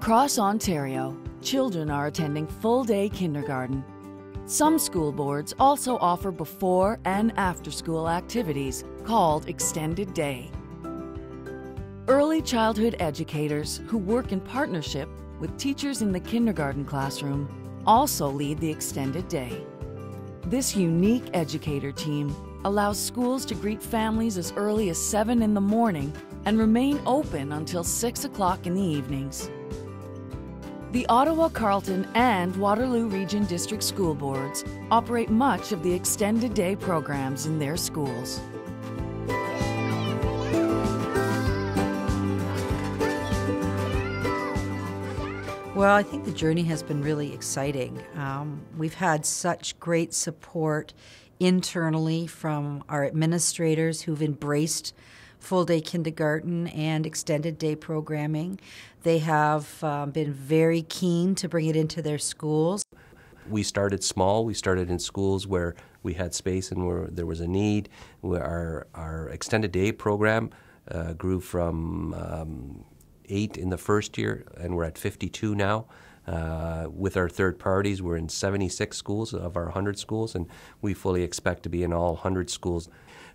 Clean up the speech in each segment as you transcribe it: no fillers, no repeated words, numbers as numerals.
Across Ontario, children are attending full-day kindergarten. Some school boards also offer before and after-school activities called Extended Day. Early childhood educators who work in partnership with teachers in the kindergarten classroom also lead the Extended Day. This unique educator team allows schools to greet families as early as 7 in the morning and remain open until 6 o'clock in the evenings. The Ottawa, Carleton, and Waterloo Region District School Boards operate much of the Extended Day programs in their schools. Well, I think the journey has been really exciting. We've had such great support internally from our administrators who've embraced full-day kindergarten and extended day programming. They have been very keen to bring it into their schools. We started small. We started in schools where we had space and where there was a need. Our extended day program grew from 8 in the first year, and we're at 52 now. With our third parties, we're in 76 schools of our 100 schools, and we fully expect to be in all 100 schools.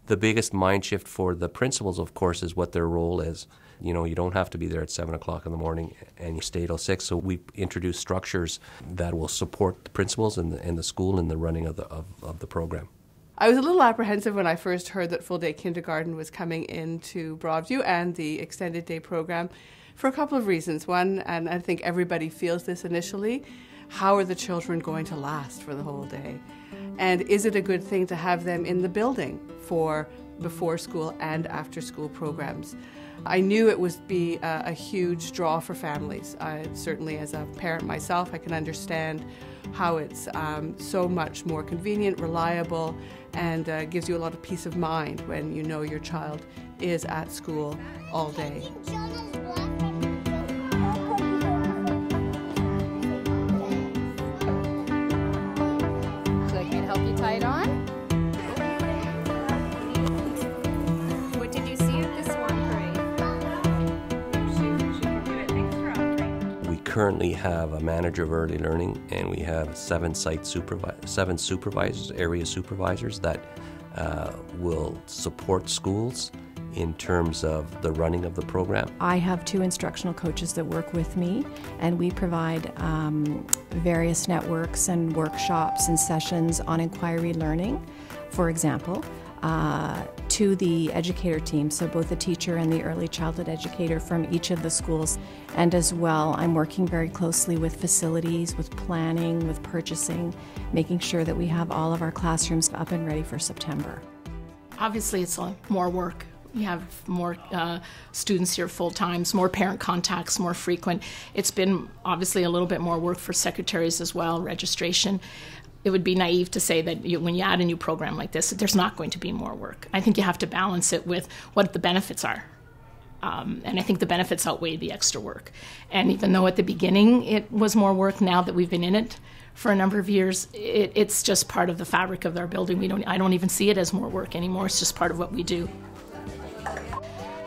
The biggest mind shift for the principals, of course, is what their role is. You know, you don't have to be there at 7 o'clock in the morning and you stay till 6. So we introduce structures that will support the principals and the school in the running of the program. I was a little apprehensive when I first heard that full-day kindergarten was coming into Broadview and the extended day program for a couple of reasons. One, and I think everybody feels this initially, how are the children going to last for the whole day? And is it a good thing to have them in the building for before school and after school programs? I knew it would be a huge draw for families. Certainly as a parent myself, I can understand how it's so much more convenient, reliable, and gives you a lot of peace of mind when you know your child is at school all day. Tie it on. What did you see at this one parade? We currently have a manager of early learning, and we have 7 supervisors, area supervisors that will support schools in terms of the running of the program. I have 2 instructional coaches that work with me, and we provide various networks and workshops and sessions on inquiry learning, for example, to the educator team, so both the teacher and the early childhood educator from each of the schools. And as well, I'm working very closely with facilities, with planning, with purchasing, making sure that we have all of our classrooms up and ready for September. Obviously, it's more work. You have more students here full-time, more parent contacts, more frequent. It's been obviously a little bit more work for secretaries as well, registration. It would be naive to say that when you add a new program like this, there's not going to be more work. I think you have to balance it with what the benefits are. And I think the benefits outweigh the extra work. And even though at the beginning it was more work, now that we've been in it for a number of years, it's just part of the fabric of our building. I don't even see it as more work anymore. It's just part of what we do.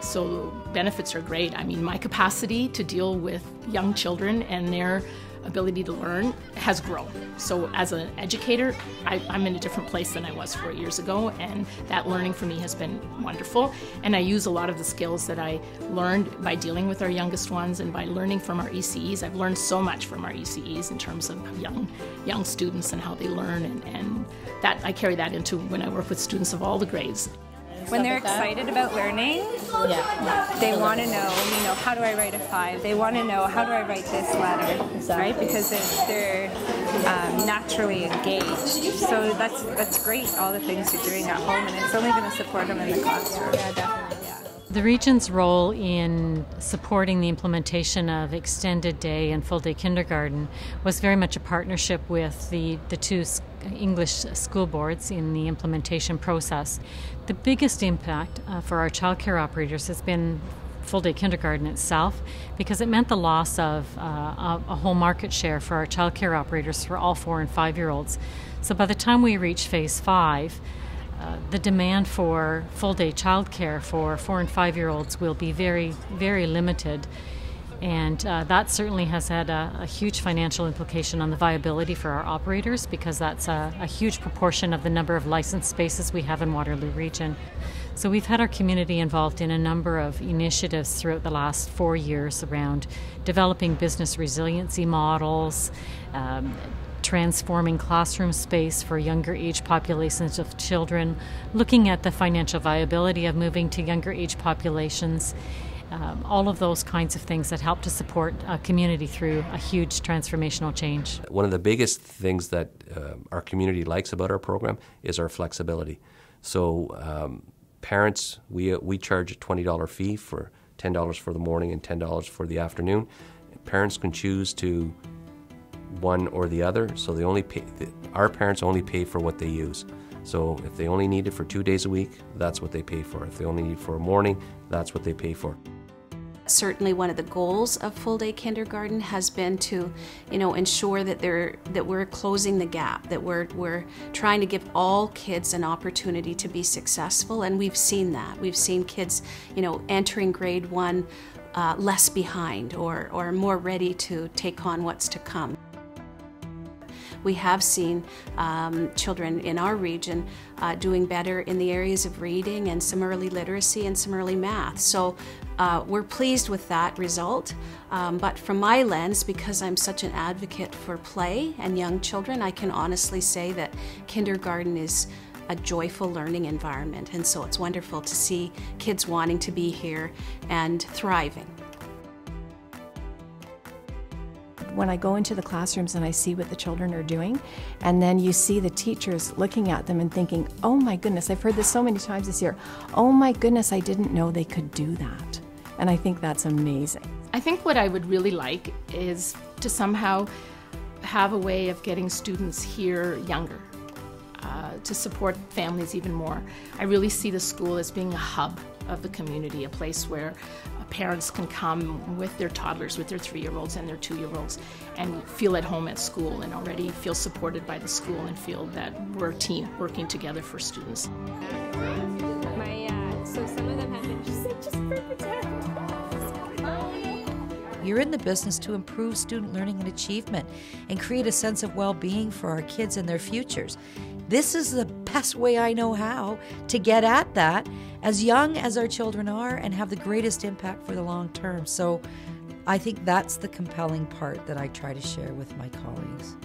So benefits are great. I mean, my capacity to deal with young children and their ability to learn has grown. So as an educator, I'm in a different place than I was 4 years ago, and that learning for me has been wonderful. And I use a lot of the skills that I learned by dealing with our youngest ones and by learning from our ECEs. I've learned so much from our ECEs in terms of young students and how they learn, and that I carry that into when I work with students of all the grades. When they're excited about learning, they want to know, how do I write a 5? They want to know, how do I write this letter, right? Because they're naturally engaged. So that's great, all the things you're doing at home, and it's only going to support them in the classroom. Yeah, definitely. Yeah. The region's role in supporting the implementation of extended day and full day kindergarten was very much a partnership with the 2 English school boards in the implementation process. The biggest impact for our childcare operators has been full-day kindergarten itself, because it meant the loss of a whole market share for our childcare operators for all 4- and 5-year-olds. So by the time we reach phase 5, the demand for full-day childcare for 4- and 5-year-olds will be very, very limited. And that certainly has had a huge financial implication on the viability for our operators, because that's a huge proportion of the number of licensed spaces we have in Waterloo Region. So we've had our community involved in a number of initiatives throughout the last 4 years around developing business resiliency models, transforming classroom space for younger age populations of children, looking at the financial viability of moving to younger age populations, all of those kinds of things that help to support a community through a huge transformational change. One of the biggest things that our community likes about our program is our flexibility. So parents, we charge a $20 fee for $10 for the morning and $10 for the afternoon. Parents can choose to one or the other, so they only pay. Our parents only pay for what they use. So if they only need it for 2 days a week, that's what they pay for. If they only need it for a morning, that's what they pay for. Certainly one of the goals of full-day kindergarten has been to, ensure that we're closing the gap, that we're trying to give all kids an opportunity to be successful, and we've seen that. We've seen kids, entering grade 1 less behind or more ready to take on what's to come. We have seen children in our region doing better in the areas of reading and some early literacy and some early math. So we're pleased with that result. But from my lens, because I'm such an advocate for play and young children, I can honestly say that kindergarten is a joyful learning environment. And so it's wonderful to see kids wanting to be here and thriving. When I go into the classrooms and I see what the children are doing, and then you see the teachers looking at them and thinking, oh my goodness, I've heard this so many times this year, oh my goodness, I didn't know they could do that. And I think that's amazing. I think what I would really like is to somehow have a way of getting students here younger, to support families even more. I really see the school as being a hub of the community, a place where parents can come with their toddlers, with their 3-year-olds and their 2-year-olds, and feel at home at school and already feel supported by the school and feel that we're a team working together for students. So some of them have been just for pretend. You're in the business to improve student learning and achievement and create a sense of well-being for our kids and their futures. This is the best way I know how to get at that as young as our children are and have the greatest impact for the long term. So I think that's the compelling part that I try to share with my colleagues.